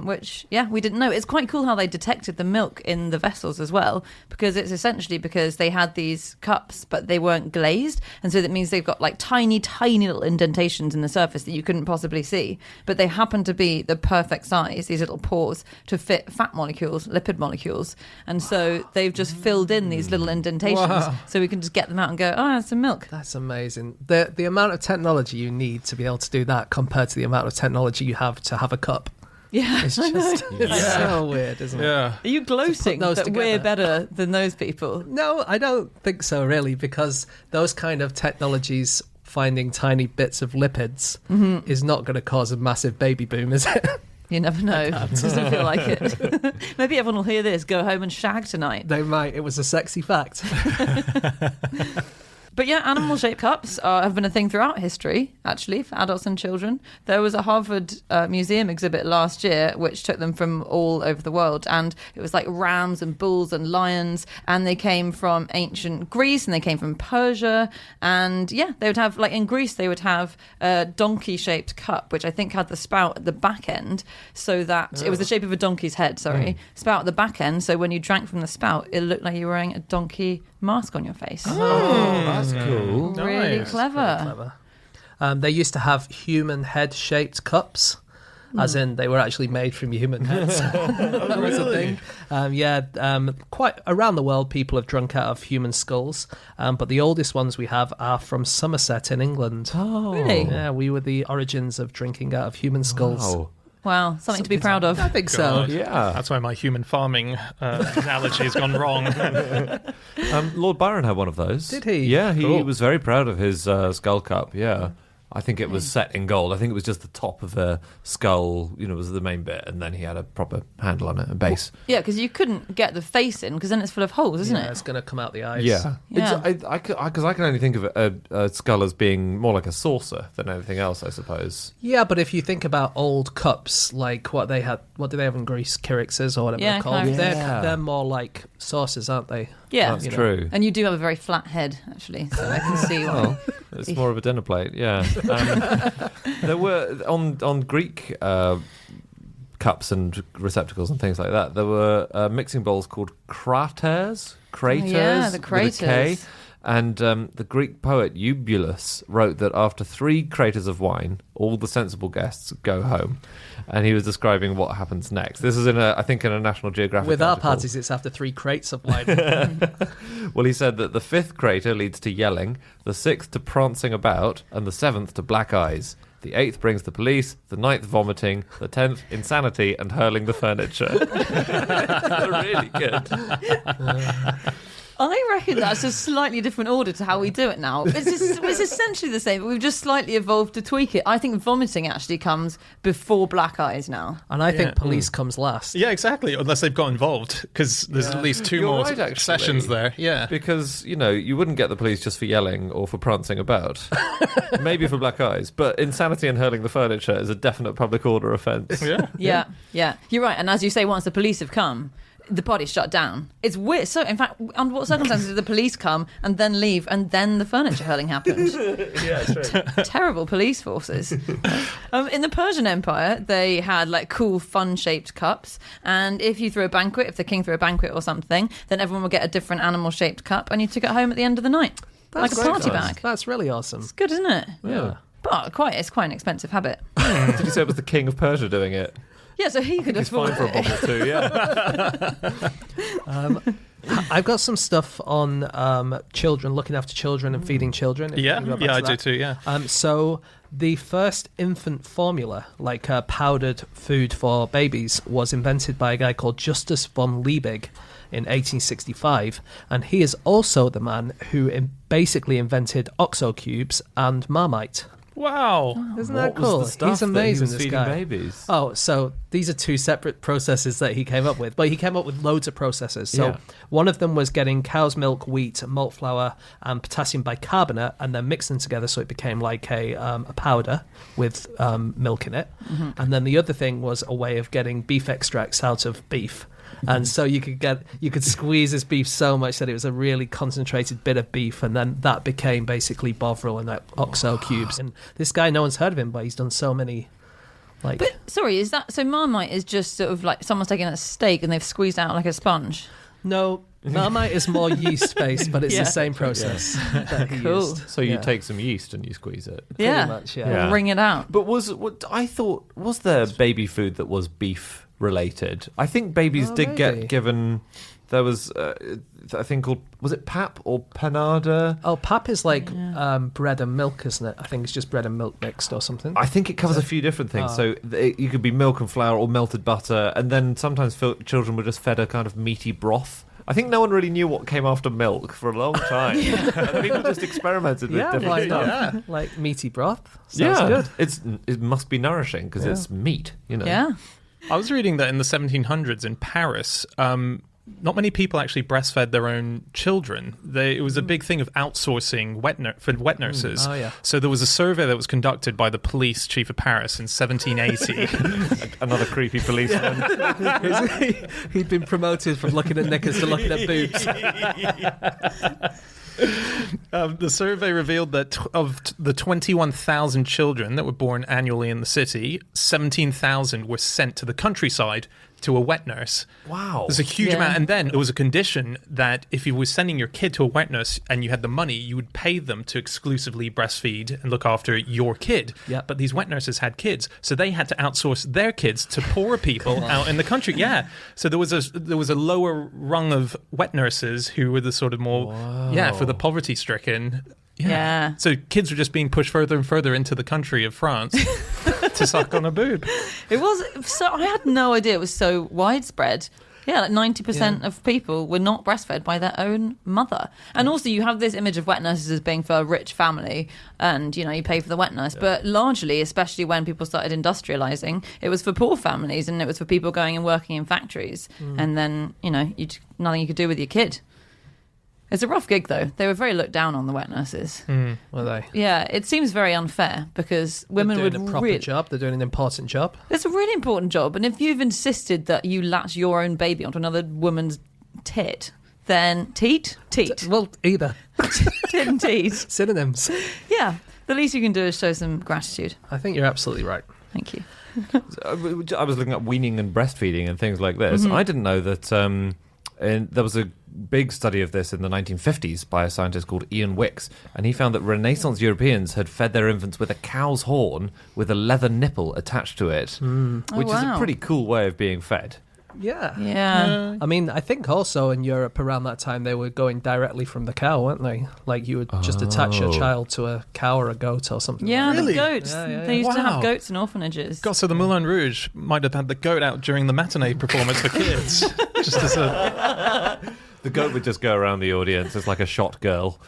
Which, yeah, we didn't know. It's quite cool how they detected the milk in the vessels as well, because it's essentially because they had these cups, but they weren't glazed. And so that means they've got like tiny, tiny little indentations in the surface that you couldn't possibly see. But they happen to be the perfect size, these little pores, to fit fat molecules, lipid molecules. And so they've just filled in these little indentations. Wow. So we can just get them out and go, oh, that's some milk. that's amazing. The amount of technology you need to be able to do that compared to the amount of technology you have to have a cup. Yeah. It's just it's so weird, isn't it? Yeah. Are you gloating those that we're together. better than those people? No, I don't think so, really, because those kind of technologies, finding tiny bits of lipids, is not going to cause a massive baby boom, is it? You never know. It doesn't feel like it. Maybe everyone will hear this, go home and shag tonight. They might. It was a sexy fact. But yeah, animal-shaped cups have been a thing throughout history, actually, for adults and children. There was a Harvard museum exhibit last year which took them from all over the world, and it was like rams and bulls and lions, and they came from ancient Greece and they came from Persia, and yeah, they would have, like in Greece, they would have a donkey-shaped cup, which I think had the spout at the back end, so that it was the shape of a donkey's head, spout at the back end, so when you drank from the spout, it looked like you were wearing a donkey mask on your face. That's cool. Really Nice. clever. They used to have human head-shaped cups, as in they were actually made from human heads. That was a thing. Quite around the world, people have drunk out of human skulls, but the oldest ones we have are from Somerset in England. Oh. Really? Yeah, we were the origins of drinking out of human skulls. Wow. Wow, something to be proud of. I think so. God. Yeah. That's why my human farming analogy has gone wrong. Lord Byron had one of those. Did he? Yeah, he Cool. was very proud of his skull cup. Yeah. I think it was set in gold. I think it was just the top of the skull, was the main bit, and then he had a proper handle on it, a base. Yeah, because you couldn't get the face in because then it's full of holes, isn't Yeah, it? it's going to come out the eyes. Yeah. Yeah. Because I can only think of a skull as being more like a saucer than anything else, I suppose. Yeah, but if you think about old cups, like what do they have in Greece, Kyrixes or whatever Yeah, they're called, Kyrixes. they're more like saucers, aren't they? Yeah. That's you know. true. And you do have a very flat head, actually, so I can see why. It's more of a dinner plate, yeah. There were on Greek cups and receptacles and things like that. There were mixing bowls called craters. Yeah, the with a K. craters. And the Greek poet Eubulus wrote that after 3 craters of wine, all the sensible guests go home. And he was describing what happens next. This is I think in a National Geographic With our article. parties, it's after 3 crates of wine. Well, he said that the 5th crater leads to yelling, the 6th to prancing about, and the 7th to black eyes. The 8th brings the police, the 9th vomiting, the 10th insanity and hurling the furniture. They're really good. I reckon that's a slightly different order to how we do it now. It's essentially the same, but we've just slightly evolved to tweak it. I think vomiting actually comes before black eyes now. And I Yeah. think police comes last. Yeah, exactly. Unless they've got involved, because there's at least 2 You're more right, actually. sessions there. Yeah. Because, you wouldn't get the police just for yelling or for prancing about. Maybe for black eyes. But insanity and hurling the furniture is a definite public order offence. Yeah. Yeah. You're right. And as you say, once the police have come, the party's shut down. It's weird. So, in fact, under what circumstances did the police come and then leave and then the furniture hurling happened? Yeah, true. Terrible police forces. In the Persian Empire, they had like cool, fun-shaped cups, and if you threw a banquet, if the king threw a banquet or something, then everyone would get a different animal-shaped cup, and you took it home at the end of the night, like a That's party nice. bag. That's really awesome. It's good, isn't it? Yeah. But it's quite an expensive habit. Did you say it was the king of Persia doing it? Yeah, so he could He's afford fine for a it. bottle too, yeah. I've got some stuff on children, looking after children and feeding children. if Yeah, you go back yeah, to I do that. too, yeah. So The first infant formula, like powdered food for babies, was invented by a guy called Justus von Liebig in 1865, and he is also the man who basically invented OXO cubes and Marmite. Wow. Isn't What that cool? was the stuff He's amazing, that he was this feeding guy. babies? Oh, so these are two separate processes that he came up with. But he came up with loads of processes. So Yeah. one of them was getting cow's milk, wheat, malt flour, and potassium bicarbonate, and then mixing them together so it became like a powder with milk in it. Mm-hmm. And then the other thing was a way of getting beef extracts out of beef. And so you could squeeze this beef so much that it was a really concentrated bit of beef, and then that became basically Bovril and OXO cubes. And this guy, no one's heard of him, but he's done so many. Like, But sorry, is that so? Marmite is just sort of like someone's taken a steak and they've squeezed it out like a sponge. no, Marmite is more yeast based, but it's Yeah. the same process that he Cool. used. So you Yeah. take some yeast and you squeeze it. Yeah, much, yeah. Yeah. wring it out. But was there baby food that was beef related? I think babies Oh, did maybe. get given. There was a thing called, was it pap or panada? Oh, pap is like bread and milk, isn't it? I think it's just bread and milk mixed or something. I think it covers a few different things. Oh. So you could be milk and flour or melted butter, and then sometimes children were just fed a kind of meaty broth. I think no one really knew what came after milk for a long time. And people just experimented with yeah, different why stuff. not? Yeah. Like meaty broth. Sounds Yeah, good. it must be nourishing because Yeah. it's meat, you know. Yeah. I was reading that in the 1700s in Paris, not many people actually breastfed their own children. It was a big thing of outsourcing for wet nurses. Oh, yeah. So there was a survey that was conducted by the police chief of Paris in 1780. Another creepy policeman. He'd been promoted from looking at knickers to looking at boobs. The survey revealed that of the 21,000 children that were born annually in the city, 17,000 were sent to the countryside to a wet nurse. Wow. There's a huge Yeah. amount. And then there was a condition that if you were sending your kid to a wet nurse and you had the money, you would pay them to exclusively breastfeed and look after your kid. Yep. But these wet nurses had kids, so they had to outsource their kids to poorer people out in the country. Yeah. So there was a lower rung of wet nurses who were the sort of more, for the poverty stricken. Yeah. So kids were just being pushed further and further into the country of France to suck on a boob. It was so. I had no idea it was so widespread. Yeah, like 90% of people were not breastfed by their own mother. And also, you have this image of wet nurses as being for a rich family, and you pay for the wet nurse. But largely, especially when people started industrializing, it was for poor families, and it was for people going and working in factories. And then nothing you could do with your kid. It's a rough gig, though. They were very looked down on, the wet nurses. Were they? Yeah, it seems very unfair because women They're would doing a proper job. They're doing an important job. It's a really important job, and if you've insisted that you latch your own baby onto another woman's tit, then teat. Well, either. Tit and teat. Synonyms. Yeah, the least you can do is show some gratitude. I think you're absolutely right. Thank you. I was looking at weaning and breastfeeding and things like this. I didn't know that there was a big study of this in the 1950s by a scientist called Ian Wicks, and he found that Renaissance Europeans had fed their infants with a cow's horn with a leather nipple attached to it, which is a wow. pretty cool way of being fed. Yeah. Yeah. I mean, I think also in Europe around that time they were going directly from the cow, weren't they? Like you would just attach a child to a cow or a goat or something. Yeah, like Really? the goats. Yeah. They used to Wow. have goats in orphanages. God, so the Moulin Rouge might have had the goat out during the matinee performance for kids. Just as a... The goat would just go around the audience as like a shot girl.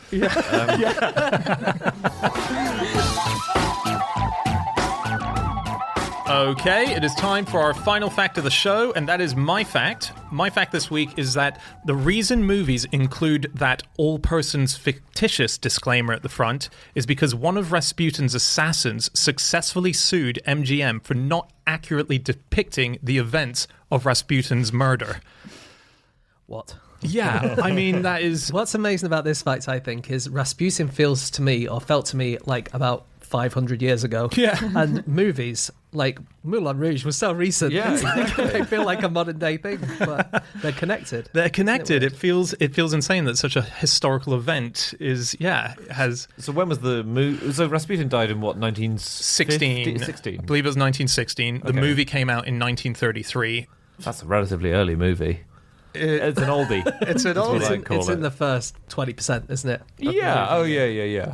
Okay, it is time for our final fact of the show, and that is my fact. My fact this week is that the reason movies include that all persons fictitious disclaimer at the front is because one of Rasputin's assassins successfully sued MGM for not accurately depicting the events of Rasputin's murder. What? Yeah, I mean, that is... What's amazing about this fact, I think, is Rasputin feels to me, or felt to me, like about 500 years ago. Yeah. And movies, like Moulin Rouge, was so recent. Yeah, exactly. They feel like a modern day thing, but they're connected. They're connected. It feels insane that such a historical event has... So when was the movie? So Rasputin died in what, 1916? 16. I believe it was 1916. The Okay. movie came out in 1933. That's a relatively early movie. It's an oldie. It's an That's what I oldie. call It's it. in the first 20%, isn't it? Yeah. Oh, yeah.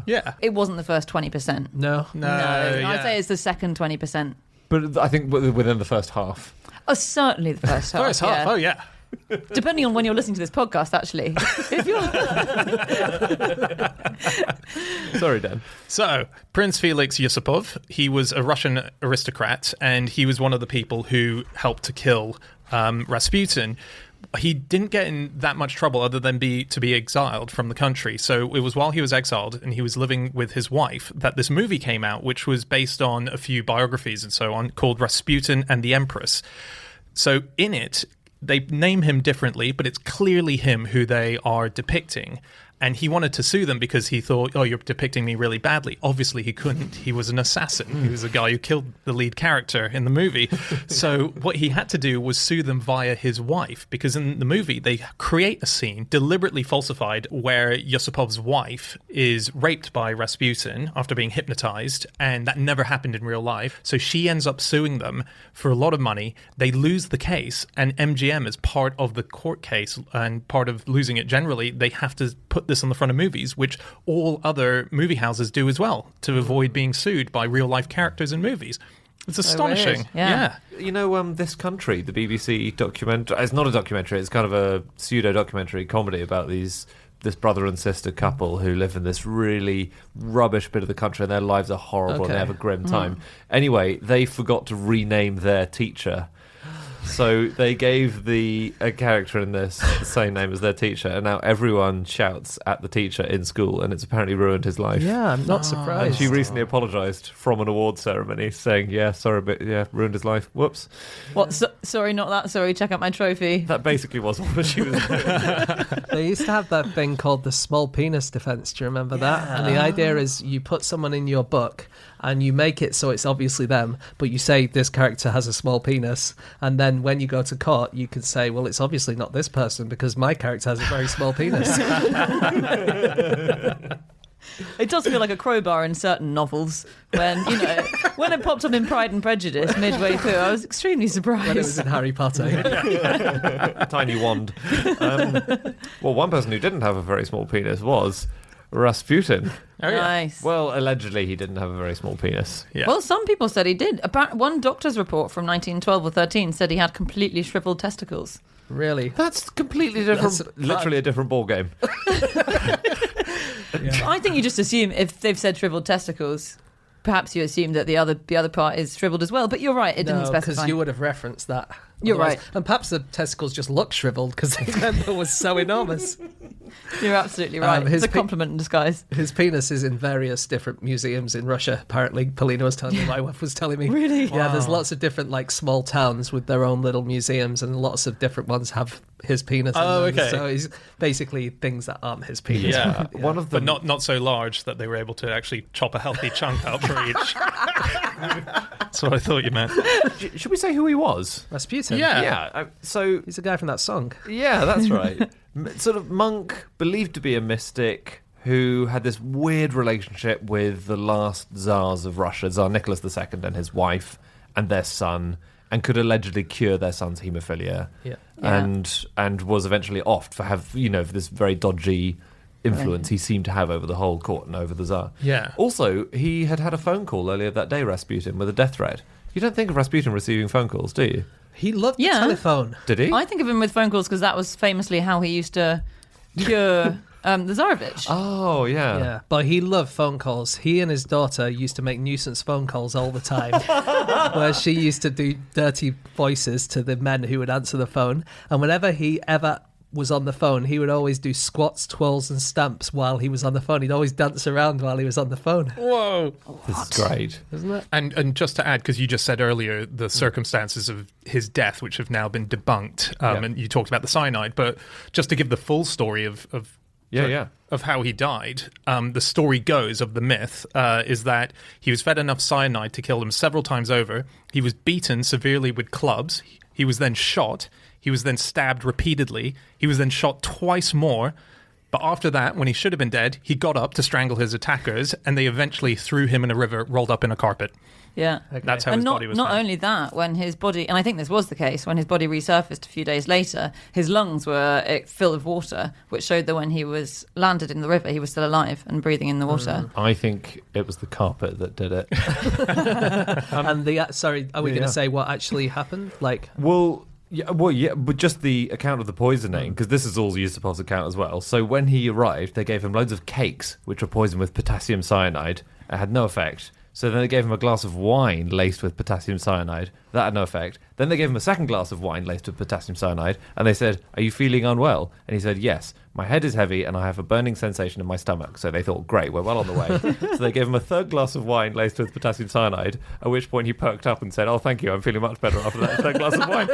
Yeah. It wasn't the first 20%. No. No, yeah. I'd say it's the second 20%. But I think within the first half. Oh, certainly the first half. First half. yeah. Oh, yeah. Depending on when you're listening to this podcast, actually. If you're... Sorry, Dan. So, Prince Felix Yusupov, he was a Russian aristocrat, and he was one of the people who helped to kill Rasputin. He didn't get in that much trouble other than to be exiled from the country. So it was while he was exiled and he was living with his wife that this movie came out, which was based on a few biographies and so on, called Rasputin and the Empress. So in it, they name him differently, but it's clearly him who they are depicting. And he wanted to sue them because he thought, oh, you're depicting me really badly. Obviously, he couldn't. He was an assassin. He was a guy who killed the lead character in the movie. So what he had to do was sue them via his wife, because in the movie, they create a scene, deliberately falsified, where Yusupov's wife is raped by Rasputin after being hypnotized, and that never happened in real life. So she ends up suing them for a lot of money. They lose the case, and MGM, as part of the court case and part of losing it generally, they have to put this on the front of movies, which all other movie houses do as well, to avoid being sued by real life characters in movies. It's astonishing. weird. Yeah. You know, This Country, the BBC documentary. It's not a documentary. It's kind of a pseudo documentary comedy about this brother and sister couple who live in this really rubbish bit of the country, and their lives are horrible and they have a grim time. Anyway, they forgot to rename their teacher. So they gave a character in this the same name as their teacher, and now everyone shouts at the teacher in school, and it's apparently ruined his life. Yeah, I'm not surprised. And she recently apologised from an awards ceremony, saying, "Yeah, sorry, but yeah, ruined his life. Whoops." What? Sorry, not that. Sorry, check out my trophy. That basically was what she was doing. They used to have that thing called the small penis defense. Do you remember that? And the idea is you put someone in your book and you make it so it's obviously them, but you say this character has a small penis, and then when you go to court, you can say, well, it's obviously not this person because my character has a very small penis. It does feel like a crowbar in certain novels when it popped up in Pride and Prejudice midway through, I was extremely surprised. When it was in Harry Potter. Tiny wand. Well, one person who didn't have a very small penis was Rasputin. Oh, yeah. Nice. Well, allegedly he didn't have a very small penis. Yeah. Well, some people said he did. One doctor's report from 1912 or 13 said he had completely shriveled testicles. Really? That's completely different. That's- literally a different ball game. I think you just assume if they've said shriveled testicles, perhaps you assume that the other part is shriveled as well. But you're right, it didn't specify. because you would have referenced that. You're Otherwise- right. And perhaps the testicles just look shriveled because the member was so enormous. You're absolutely right. his It's a compliment in disguise. His penis is in various different museums in Russia. Apparently, Polina was telling me, my wife was telling me. Really? Yeah, there's lots of different small towns with their own little museums, and lots of different ones have his penis. in Oh, them. okay. So he's basically things that aren't his penis. Yeah. One of them, But not so large that they were able to actually chop a healthy chunk out for each. That's what I thought you meant. should we say who he was? Rasputin. Yeah. Yeah. So He's the guy from that song. yeah, that's right. Sort of monk, believed to be a mystic, who had this weird relationship with the last czars of Russia, Tsar Nicholas II and his wife and their son, and could allegedly cure their son's haemophilia. Yeah. And was eventually offed for this very dodgy influence he seemed to have over the whole court and over the Tsar. Yeah. Also, he had a phone call earlier that day, Rasputin, with a death threat. You don't think of Rasputin receiving phone calls, do you? He loved the Yeah. telephone. Did he? I think of him with phone calls because that was famously how he used to cure the Tsarevich. Oh, yeah. Yeah, but he loved phone calls. He and his daughter used to make nuisance phone calls all the time, where she used to do dirty voices to the men who would answer the phone. And whenever he ever was on the phone, he would always do squats, twirls, and stamps while he was on the phone. He'd always dance around while he was on the phone. Whoa. This is great. Isn't it? And just to add, because you just said earlier the circumstances of his death, which have now been debunked, and you talked about the cyanide, but just to give the full story of how he died, the story goes of the myth is that he was fed enough cyanide to kill him several times over. He was beaten severely with clubs. He was then shot. He was then stabbed repeatedly. He was then shot twice more. But after that, when he should have been dead, he got up to strangle his attackers, and they eventually threw him in a river rolled up in a carpet. Yeah. Okay. That's how And his body was not found. only that, when his body, and I think this was the case, when his body resurfaced a few days later, his lungs were filled with water, which showed that when he was landed in the river, he was still alive and breathing in the water. I think it was the carpet that did it. And are we going to say what actually happened? Like, Well, yeah, but just the account of the poisoning, because this is all Yusupov's account as well. So when he arrived, they gave him loads of cakes, which were poisoned with potassium cyanide. It had no effect. So then they gave him a glass of wine laced with potassium cyanide. That had no effect. Then they gave him a second glass of wine laced with potassium cyanide, and they said, "Are you feeling unwell?" And he said, "Yes, my head is heavy and I have a burning sensation in my stomach." So they thought, great, we're well on the way. So they gave him a third glass of wine laced with potassium cyanide, at which point he perked up and said, "Oh, thank you, I'm feeling much better after that third glass of wine."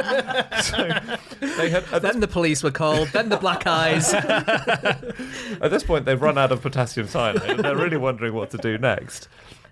So they had, then the police were called, then the black eyes. at this point, they've run out of potassium cyanide, and they're really wondering what to do next.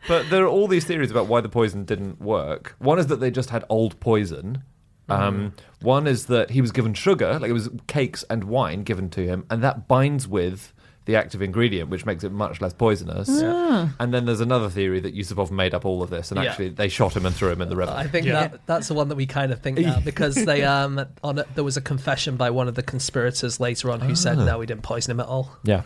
But there are all these theories about why the poison didn't work. One is that they just had old poison. One is that he was given sugar, like it was cakes and wine given to him, and that binds with the active ingredient, which makes it much less poisonous. Yeah. And then there's another theory that Yusupov made up all of this, and actually they shot him and threw him in the river. I think that's the one that we kind of think now, because they there was a confession by one of the conspirators later on who said, no, we didn't poison him at all. Yeah.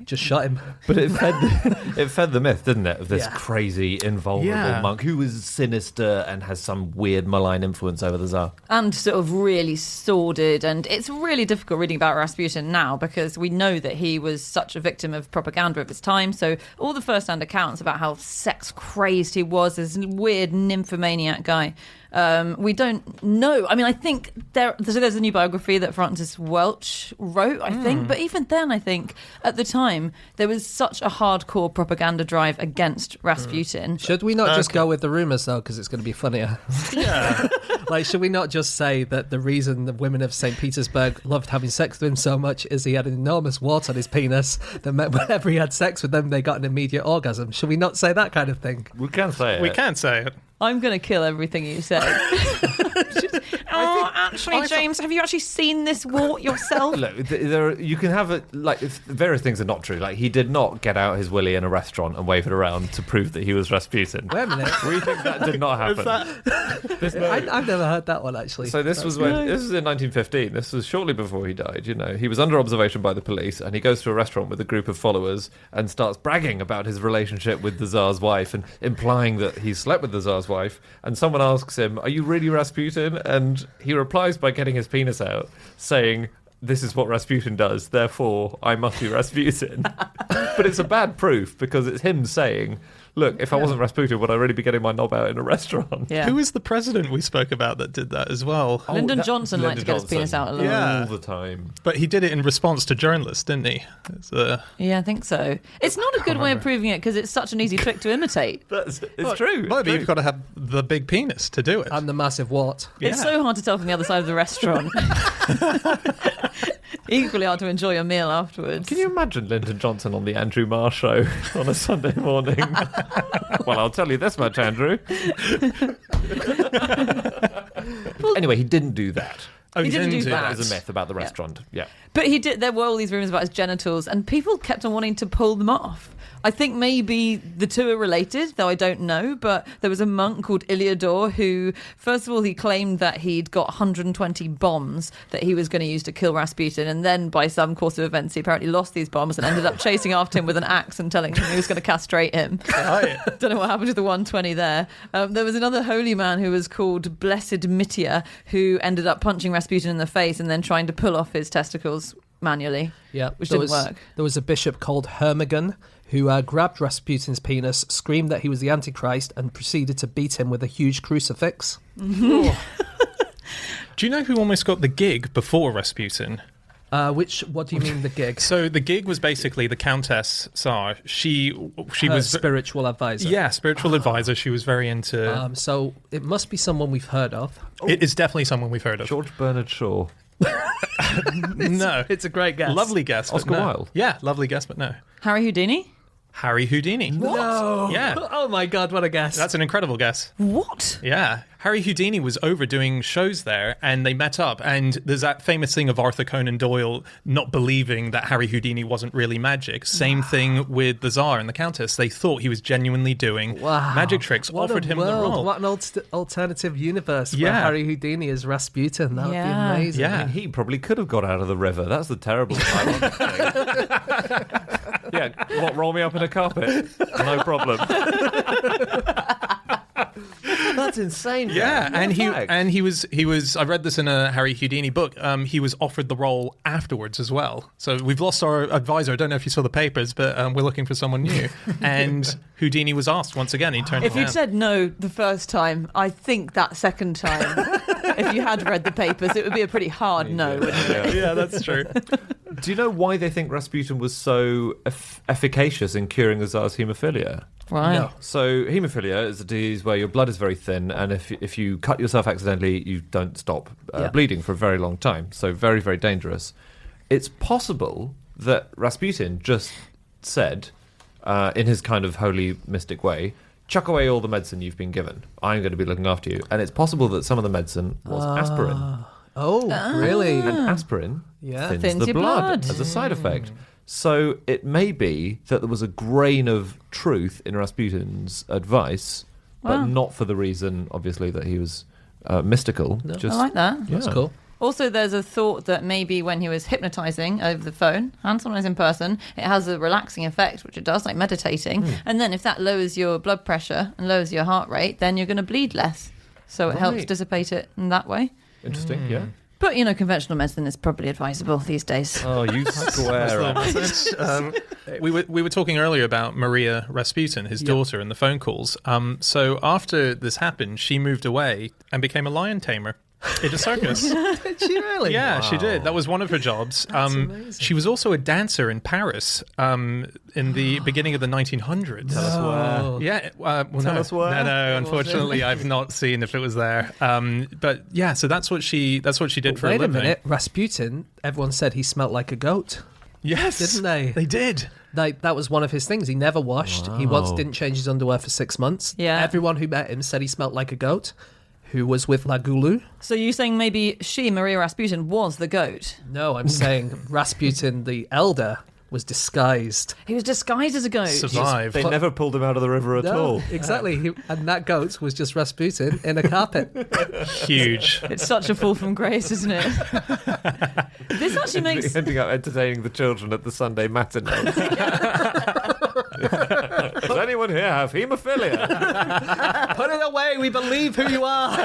Just shot him. But it fed the myth, didn't it, of this Yeah. crazy, invulnerable monk who is sinister and has some weird malign influence over the Tsar. And sort of really sordid, and it's really difficult reading about Rasputin now because we know that he was such a victim of propaganda of his time. So all the first-hand accounts about how sex-crazed he was, this weird nymphomaniac guy, we don't know. I mean, I think there's a new biography that Francis Welch wrote, I think, but even then, I think at the time there was such a hardcore propaganda drive against Rasputin. Should we not just go with the rumours though, because it's going to be funnier? Yeah. Like, should we not just say that the reason the women of St. Petersburg loved having sex with him so much is he had an enormous wart on his penis that meant whenever he had sex with them, they got an immediate orgasm? Should we not say that kind of thing? We can say it. We can say it. I'm going to kill everything you say. Actually, James, have you actually seen this wart yourself? Look, you can have it, like, various things are not true. Like, he did not get out his willy in a restaurant and wave it around to prove that he was Rasputin. Wait a minute. We think that did not happen. I've never heard that one, actually. So this was in 1915. This was shortly before he died. You know, he was under observation by the police, and he goes to a restaurant with a group of followers and starts bragging about his relationship with the Tsar's wife and implying that he slept with the Tsar's wife. And someone asks him, "Are you really Rasputin?" And he replies by getting his penis out, saying, "This is what Rasputin does, therefore I must be Rasputin." But it's a bad proof because it's him saying, "Look, if I wasn't Rasputin, would I really be getting my knob out in a restaurant?" Yeah. Who is the president we spoke about that did that as well? Lyndon Johnson liked to get his penis out a lot. Yeah. All the time. But he did it in response to journalists, didn't he? Yeah, I think so. It's not a good way of proving it because it's such an easy trick to imitate. It's true. Maybe you've got to have the big penis to do it. And the massive wart. It's so hard to tell from the other side of the restaurant. Equally hard to enjoy your meal afterwards. Can you imagine Lyndon Johnson on the Andrew Marr show on a Sunday morning? Well, I'll tell you this much, Andrew. Anyway, he didn't do that. Oh, He didn't do that. There's a myth about the restaurant. Yeah. But he did. There were all these rumors about his genitals, and people kept on wanting to pull them off. I think maybe the two are related, though I don't know. But there was a monk called Iliador who, first of all, he claimed that he'd got 120 bombs that he was going to use to kill Rasputin, and then by some course of events, he apparently lost these bombs and ended up chasing after him with an axe and telling him he was going to castrate him. Don't know what happened to the 120 there. There was another holy man who was called Blessed Mitya who ended up punching Rasputin in the face and then trying to pull off his testicles manually. Yeah, which didn't work. There was a bishop called Hermogen who grabbed Rasputin's penis, screamed that he was the Antichrist, and proceeded to beat him with a huge crucifix. Do you know who almost got the gig before Rasputin? What do you mean, the gig? So the gig was basically the Countess Tsar. She Her was spiritual advisor. Yeah, spiritual advisor. She was very into. So it must be someone we've heard of. It is definitely someone we've heard of. George Bernard Shaw. No, It's a great guess. lovely guess. Oscar but no. Wilde. Yeah, lovely guess, but no. Harry Houdini? Harry Houdini. No. Yeah. Oh my God, what a guess. That's an incredible guess. What? Yeah. Harry Houdini was over doing shows there, and they met up. And there's that famous thing of Arthur Conan Doyle not believing that Harry Houdini wasn't really magic. Same thing with the Tsar and the Countess. They thought he was genuinely doing magic tricks, offered him the role. What an alternative universe where Harry Houdini is Rasputin. That would be amazing. Yeah. I mean, he probably could have got out of the river. That's the terrible ironic thing. Yeah, what, roll me up in a carpet? No problem. That's insane. Yeah, man. and he was. I read this in a Harry Houdini book. He was offered the role afterwards as well. So we've lost our advisor. I don't know if you saw the papers, but we're looking for someone new. And Houdini was asked once again. He turned. If you'd said no the first time, I think that second time, if you had read the papers, it would be a pretty hard no, wouldn't it? Yeah, that's true. Do you know why they think Rasputin was so efficacious in curing the Tsar's haemophilia? Right. No. So haemophilia is a disease where your blood is very thin, and if you cut yourself accidentally, you don't stop bleeding for a very long time. So very, very dangerous. It's possible that Rasputin just said, in his kind of holy mystic way, chuck away all the medicine you've been given. I'm going to be looking after you. And it's possible that some of the medicine was aspirin. Oh, really? And aspirin thins Thins the your blood blood. as a side effect. So it may be that there was a grain of truth in Rasputin's advice, but not for the reason, obviously, that he was mystical. No. I like that. Yeah. That's cool. Also, there's a thought that maybe when he was hypnotizing over the phone and sometimes in person, it has a relaxing effect, which it does, like meditating. And then if that lowers your blood pressure and lowers your heart rate, then you're going to bleed less. So it helps Right. dissipate it in that way. Interesting, yeah. But, conventional medicine is probably advisable these days. Oh, you square up. We were talking earlier about Maria Rasputin, his daughter, in the phone calls. So after this happened, she moved away and became a lion tamer in a circus. Did she really? Yeah, she did. That was one of her jobs. amazing. She was also a dancer in Paris in the beginning of the 1900s. Tell us where. Yeah, Tell us where. No, unfortunately, I've not seen if it was there. But yeah, so that's what she did for a Wait a living. minute. Rasputin, everyone said he smelt like a goat. Yes, Didn't they? They did. Like, that was one of his things. He never washed. He once didn't change his underwear for 6 months. Yeah. Everyone who met him said he smelt like a goat. Who was with La Goulou? So you're saying maybe Maria Rasputin, was the goat? No, I'm saying Rasputin the elder was disguised. He was disguised as a goat. Survived. They never pulled him out of the river at all. Exactly. And that goat was just Rasputin in a carpet. Huge. It's such a fall from grace, isn't it? This actually makes... Ending up entertaining the children at the Sunday matinee. Does anyone here have haemophilia? Put it away. We believe who you are.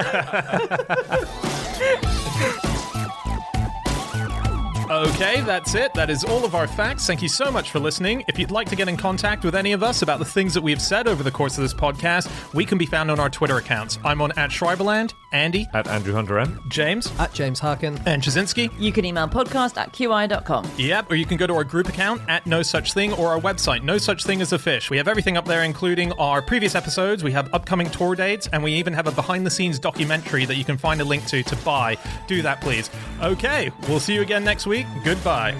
Okay, that's it. That is all of our facts. Thank you so much for listening. If you'd like to get in contact with any of us about the things that we have said over the course of this podcast, we can be found on our Twitter accounts. I'm on @Schreiberland, Andy, At Andrew Hunter M. James, At James Harkin. and Chazinski. You can email podcast@qi.com. Yep, or you can go to our group account @NoSuchThing or our website, No Such Thing as a Fish. We have everything up there, including our previous episodes. We have upcoming tour dates, and we even have a behind-the-scenes documentary that you can find a link to buy. Do that, please. Okay, we'll see you again next week. Goodbye.